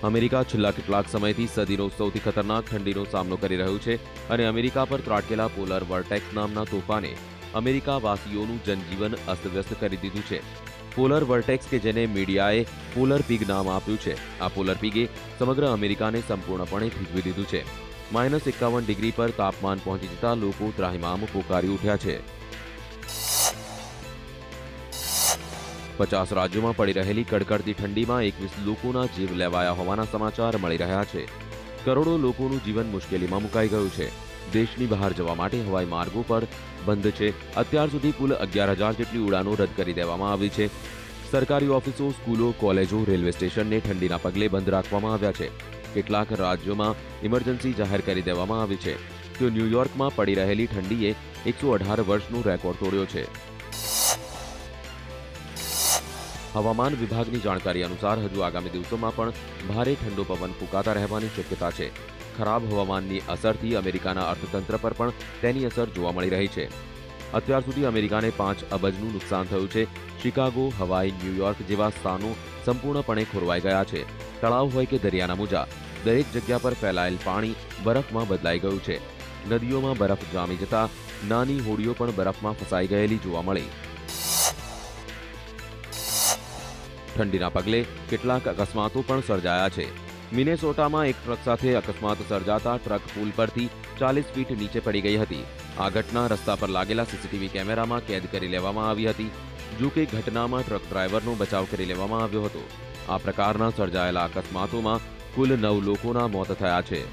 America છેલ્લા કેટલાક સમયથી સદીનો સૌથી ખતરનાક ઠંડીનો સામનો કરી રહ્યું છે અને અમેરિકા પર ત્રાટકેલા પોલર વર્ટેક્સ નામના તોફાને અમેરિકાવાસીઓનું જનજીવન અસ્તવ્યસ્ત કરી દીધું છે. પોલર વર્ટેક્સ કે જેને મીડિયાએ પોલર પીગ નામ આપ્યું છે, આ પોલર પીગે સમગ્ર અમેરિકાને સંપૂર્ણપણે ભીગવી દીધું છે. -51 ડિગ્રી પર તાપમાન પહોંચી જતા લોકો ત્રાહિમામ પોકારી ઉઠ્યા છે. 50 રાજ્યોમાં પડી રહેલી કડકડતી ઠંડીમાં 21 લોકોના જીવ લેવાયા હોવાના સમાચાર મળી રહ્યા છે. કરોડો લોકોનું જીવન મુશ્કેલીમાં મુકાઈ ગયું છે. દેશની બહાર જવા માટે હવાઈ માર્ગો પર બંધ છે. અત્યાર સુધી કુલ 11,000 જેટલી ઉડાનો રદ કરી દેવામાં આવી છે. સરકારી ઓફિસો, સ્કૂલો, કોલેજો, રેલવે સ્ટેશનને ઠંડીના પગલે બંધ રાખવામાં આવ્યા છે. કેટલાક રાજ્યોમાં ઇમરજન્સી જાહેર કરી દેવામાં આવી છે. તો ન્યૂયોર્કમાં પડી રહેલી ઠંડીએ 118 વર્ષનો રેકોર્ડ તોડ્યો છે. હવામાન વિભાગની જાણકારી અનુસાર હજુ આગામી દિવસોમાં પણ ભારે ઠંડો પવન ફૂંકાતા રહેવાની શક્યતા છે. ખરાબ હવામાનની અસરથી અમેરિકાના અર્થતંત્ર પર પણ તેની અસર જોવા મળી રહી છે. અત્યાર સુધી અમેરિકાને 5 અબજનું નુકસાન થયું છે. શિકાગો, હવાઈ, ન્યૂયોર્ક જેવા સ્થાનો સંપૂર્ણપણે ખોરવાઈ ગયા છે. તળાવ હોય કે દરિયાના મોજા, દરેક જગ્યા પર ફેલાયેલ પાણી બરફમાં બદલાઈ ગયું છે. નદીઓમાં બરફ જામી જતા નાની હોડીઓ પણ બરફમાં ફસાઈ ગયેલી જોવા મળી. ઠંડીના પગલે કેટલાક અકસ્માતો પણ સર્જાયા છે. મિનેસોટામાં એક ટ્રક સાથે અકસ્માત સર્જાતા ટ્રક પુલ પરથી 40 ફીટ નીચે પડી ગઈ હતી. આ ઘટના રસ્તા પર લાગેલા સીસીટીવી કેમેરામાં કેદ કરી લેવામાં આવી હતી. જો કે ઘટનામાં ટ્રક ડ્રાઈવરનો બચાવ કરી લેવામાં આવ્યો હતો. આ પ્રકારના સર્જાયેલા અકસ્માતોમાં કુલ 9 લોકોના મોત થયા છે.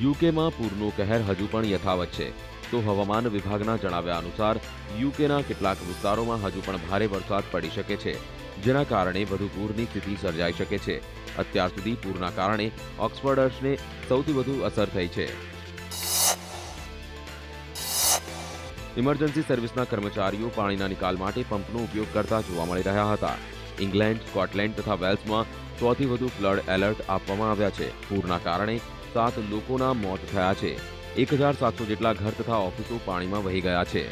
યુકેમાં પૂરનું કહેર હજુ પણ યથાવત છે. તો હવામાન વિભાગના જણાવ્યા અનુસાર યુકેના કેટલાક વિસ્તારોમાં હજુ પણ ભારે વરસાદ પડી શકે છે, જેના કારણે વધુ પૂરની સ્થિતિ સર્જાઈ શકે છે. અત્યાર સુધી પૂરના કારણે ઓક્સફર્ડર્સને સૌથી વધુ અસર થઈ છે. ઇમરજન્સી સર્વિસના કર્મચારીઓ પાણીના નિકાલ માટે પંપનો ઉપયોગ કરતા જોવા મળી રહ્યા હતા. ઇંગ્લેન્ડ, સ્કોટલેન્ડ તથા વેલ્સમાં સૌથી વધુ ફ્લડ એલર્ટ આપવામાં આવ્યા છે. પૂરના કારણે 7 લોકોના મોત થયા છે. 1,700 જેટલા ઘર તથા ઓફિસો પાણીમાં વહી ગયા છે.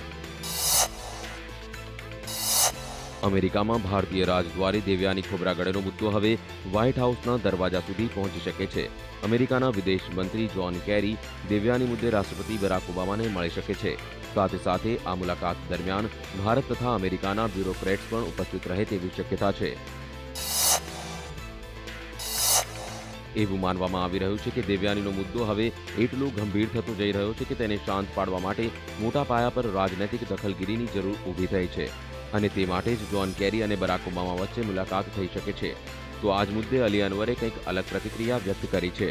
અમેરિકામાં ભારતીય રાજદ્વારી દેવયાની ખોબરાગળેનો મુદ્દો હવે વ્હાઇટ હાઉસના દરવાજા સુધી પહોંચી શકે છે. અમેરિકાના વિદેશ મંત્રી જ્હોન કેરી દેવયાની મુદ્દે રાષ્ટ્રપતિ બરાક ઓબામાને મળી શકે છે. સાથે સાથે આ મુલાકાત દરમિયાન ભારત તથા અમેરિકાના બ્યુરોક્રેટ્સ પણ ઉપસ્થિત રહે તેવી શક્યતા છે. એવું માનવામાં આવી રહ્યું છે કે દેવયાનીનો મુદ્દો હવે એટલો ગંભીર થતો જઈ રહ્યો છે કે તેને શાંત પાડવા માટે મોટા પાયા પર રાજનૈતિક દખલગીરીની જરૂર ઊભી થઈ છે અને તે માટે જ જ્હોન કેરી અને બરાક ઓબામા વચ્ચે મુલાકાત થઈ શકે છે. તો આ જ મુદ્દે અલી અનવરે કંઈક અલગ પ્રતિક્રિયા વ્યક્ત કરી છે.